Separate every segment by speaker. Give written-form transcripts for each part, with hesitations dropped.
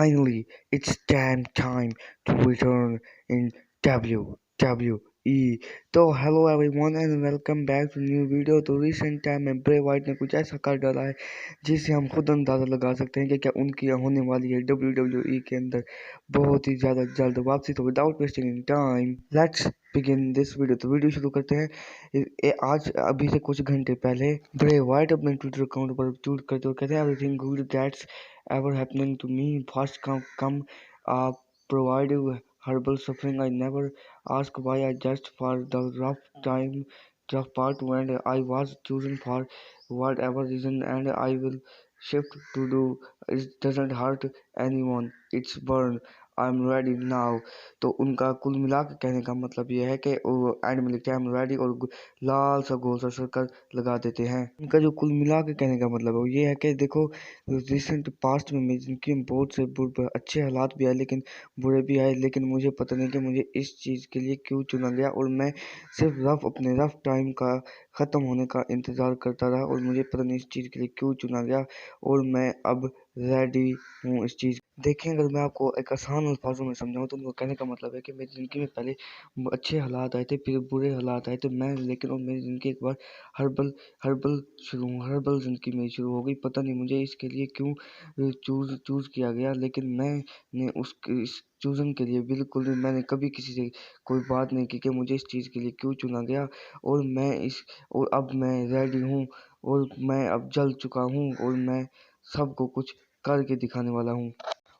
Speaker 1: Finally, it's damn time to return in WWE. तो hello everyone and welcome back to new video. तो recent time में Bray white ने कुछ ऐसा कर डाला है जिससे हम खुद अंदाज़ा लगा सकते हैं कि क्या उनकी होने वाली है WWE के अंदर बहुत ही ज़्यादा जल्द वापसी। तो without wasting in time let's begin this video. तो वीडियो शुरू करते हैं। आज अभी से कुछ घंटे पहले ब्रे वाइट अपने ट्विटर अकाउंट पर ट्वीट करते हुए कहते हैं everything good that's ever happening to me. First come provide herbal suffering. I never ask why. I just for the rough part when I was chosen for whatever reason, and I will shift to do. It doesn't hurt anyone. It's burn. I'm ready now. तो उनका कुल मिला के कहने का मतलब ये है कि वो एंड में लिखते हैं I'm ready और लाल सा गोल सा सर्कल लगा देते हैं। उनका जो कुल मिला के कहने का मतलब है वो ये है कि देखो रिसेंट पास्ट में जिनकी बहुत से अच्छे हालात भी आए लेकिन बुरे भी आए, लेकिन मुझे पता नहीं कि मुझे इस चीज़ के लिए क्यों चुना गया और मैं सिर्फ अपने रफ टाइम का ख़त्म होने का इंतज़ार करता रहा और मुझे पता नहीं इस चीज़ के लिए क्यों चुना गया और मैं अब रेडी हूँ इस चीज़। देखें, अगर मैं आपको एक आसान अल्फाजों में समझाऊँ तो उनको कहने का मतलब है कि मेरी ज़िंदगी में पहले अच्छे हालात आए थे, फिर बुरे हालात आए थे, मैं लेकिन और मेरी ज़िंदगी एक बार हर्बल हर्बल ज़िंदगी मेरी शुरू हो गई। पता नहीं मुझे इसके लिए क्यों चूज़ किया गया, लेकिन मैंने इस चूज़न के लिए बिल्कुल भी मैंने कभी किसी से कोई बात नहीं की कि मुझे इस चीज़ के लिए क्यों चुना गया और अब मैं रेडी हूँ और मैं अब जल चुका हूँ और मैं सबको कुछ करके दिखाने वाला हूँ।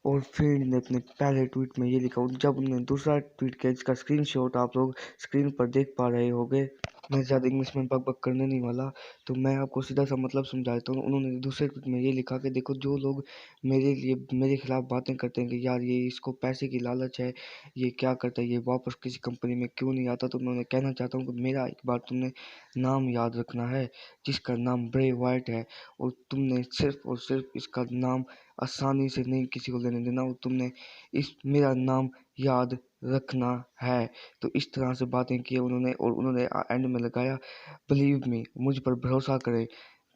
Speaker 1: और फिर ने अपने पहले ट्वीट में ये लिखा, जब उन्होंने दूसरा ट्वीट किया जिसका स्क्रीनशॉट आप लोग स्क्रीन पर देख पा रहे होंगे। मैं ज़्यादा इंग्लिश में बक करने नहीं वाला, तो मैं आपको सीधा सा मतलब समझा देता हूँ। उन्होंने दूसरे ट्वीट में ये लिखा कि देखो, जो लोग मेरे खिलाफ बातें करते हैं कि यार ये इसको पैसे की लालच है, ये क्या करता है, ये वापस किसी कंपनी में क्यों नहीं आता, तो मैं कहना चाहता हूँ कि मेरा एक बार तुमने नाम याद रखना है जिसका नाम ब्रे वाइट है, और तुमने सिर्फ और सिर्फ इसका नाम आसानी से नहीं किसी को लेने देना, और तुमने इस मेरा नाम याद रखना है। तो इस तरह से बातें की उन्होंने, और उन्होंने एंड में लगाया बिलीव मी, मुझ पर भरोसा करें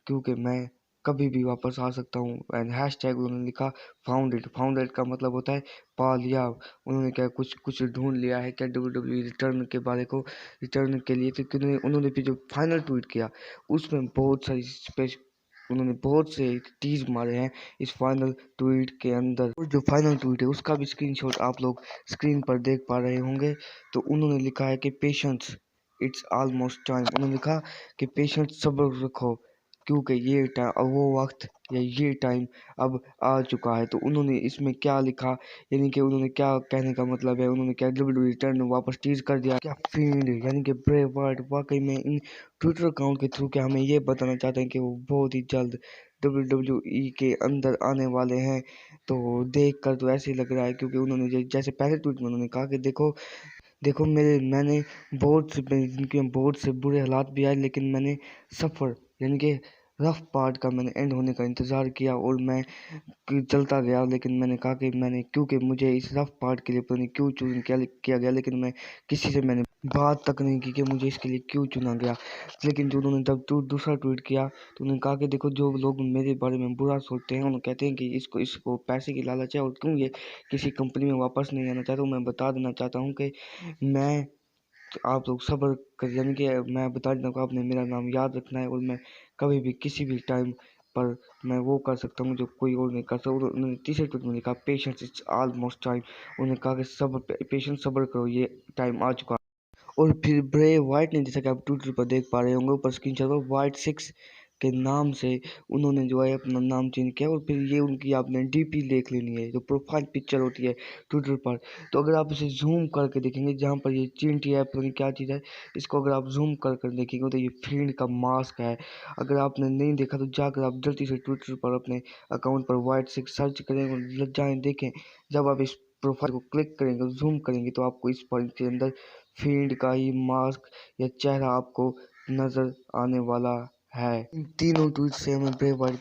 Speaker 1: क्योंकि मैं कभी भी वापस आ सकता हूँ। एंड हैशटैग उन्होंने लिखा फाउंडेड का मतलब होता है पा लिया। उन्होंने क्या कुछ ढूंढ लिया है क्या WWE रिटर्न के बारे को, रिटर्न के लिए। तो उन्होंने फिर जो फाइनल ट्वीट किया उसमें बहुत सारी उन्होंने बहुत से टीज मारे हैं इस फाइनल ट्वीट के अंदर, और जो फाइनल ट्वीट है उसका भी स्क्रीनशॉट आप लोग स्क्रीन पर देख पा रहे होंगे। तो उन्होंने लिखा है कि पेशेंस, इट्स ऑलमोस्ट टाइम। उन्होंने लिखा कि पेशेंस, सब्र रखो क्योंकि ये टाइम, अब वो वक्त या ये टाइम अब आ चुका है। तो उन्होंने इसमें क्या लिखा, यानी कि उन्होंने क्या कहने का मतलब है, उन्होंने क्या WWE रिटर्न वापस टीज कर दिया क्या फील्ड, यानी कि ब्रे वर्ड वाकई में इन ट्विटर अकाउंट के थ्रू क्या हमें ये बताना चाहते हैं कि वो बहुत ही जल्द WWE के अंदर आने वाले हैं। तो देख कर तो ऐसे ही लग रहा है, क्योंकि उन्होंने जैसे पहले ट्वीट में उन्होंने कहा कि देखो देखो मैंने मेरी ज़िंदगी में बहुत से बुरे हालात भी आए, लेकिन मैंने सफ़र यानी कि रफ पार्ट का मैंने एंड होने का इंतज़ार किया और मैं चलता गया। लेकिन मैंने कहा कि मैंने क्योंकि मुझे इस रफ पार्ट के लिए पता नहीं क्यों चूज़ किया गया, लेकिन मैं किसी से मैंने बात तक नहीं की कि मुझे इसके लिए क्यों चुना गया। लेकिन जो उन्होंने जब दूसरा ट्वीट किया तो उन्होंने कहा कि देखो, जो लोग मेरे बारे में बुरा सोचते हैं उन्हें कहते हैं कि इसको पैसे की लालच है और क्यों ये किसी कंपनी में वापस नहीं आना चाहता हूँ। मैं बता देना चाहता हूँ कि मैं आप लोग सब्र कर, यानी कि मैं बता देता हूँ आपने मेरा नाम याद रखना है और मैं कभी भी किसी भी टाइम पर मैं वो कर सकता हूँ जो कोई और नहीं कर सकता। उन्होंने तीसरे ट्वीट में लिखा पेशेंस, इट्स ऑलमोस्ट टाइम। उन्होंने कहा कि सब्र, पेशेंस, सब्र करो, ये टाइम आ चुका। और फिर ब्रे वाइट ने, जैसा कि आप ट्विटर पर देख पा रहे होंगे ऊपर स्क्रीनशॉट पर, वाइट 6 के नाम से उन्होंने जो है अपना नाम चेंज किया। और फिर ये उनकी आपने डीपी देख लेनी है, जो प्रोफाइल पिक्चर होती है ट्विटर पर। तो अगर आप इसे जूम करके देखेंगे, जहाँ पर ये चींटी है पता नहीं क्या चीज़ है, इसको अगर आप जूम कर देखेंगे तो ये फील्ड का मास्क है। अगर आपने नहीं देखा तो जाकर आप जल्दी से ट्विटर पर अपने अकाउंट पर वाइट 6 सर्च करें और जाएँ देखें। जब आप इस प्रोफाइल को क्लिक करेंगे, जूम करेंगे, तो आपको इस पॉइंट के अंदर फील्ड का ही मास्क या चेहरा आपको नजर आने वाला है। इन तीनों ट्वीट से हमें ब्रे वाइट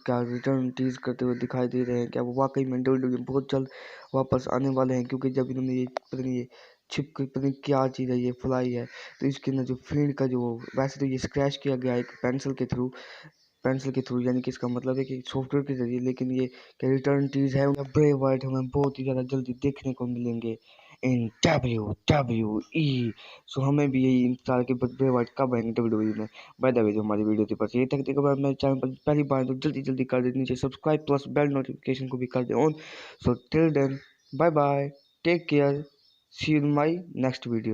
Speaker 1: का रिटर्न टीज करते हुए दिखाई दे रहे हैं कि वो वाकई में WWE बहुत जल्द वापस आने वाले हैं, क्योंकि जब इन्होंने ये पता नहीं ये छिप पता नहीं क्या चीज़ है, ये फ्लाई है, तो इसके अंदर जो फील्ड का जो, वैसे तो ये स्क्रैच किया गया है एक पेंसिल के थ्रू, पेंसिल के थ्रू, यानी कि इसका मतलब है कि सॉफ्टवेयर के जरिए। लेकिन ये रिटर्न टीज है ब्रे वाइट हमें बहुत ही ज़्यादा जल्दी देखने को मिलेंगे इन WWE। सो हमें भी यही इंतजार कि ब्रे वाइट कब आएंगे WWE में। बाय द वे, जो हमारी वीडियो थी बस ये तक देखो, मेरे चैनल पर पहली बार तो जल्दी जल्दी कर दे, नीचे सब्सक्राइब प्लस बेल नोटिफिकेशन को भी कर दे on. So till then, bye bye, take care, see you in my next video.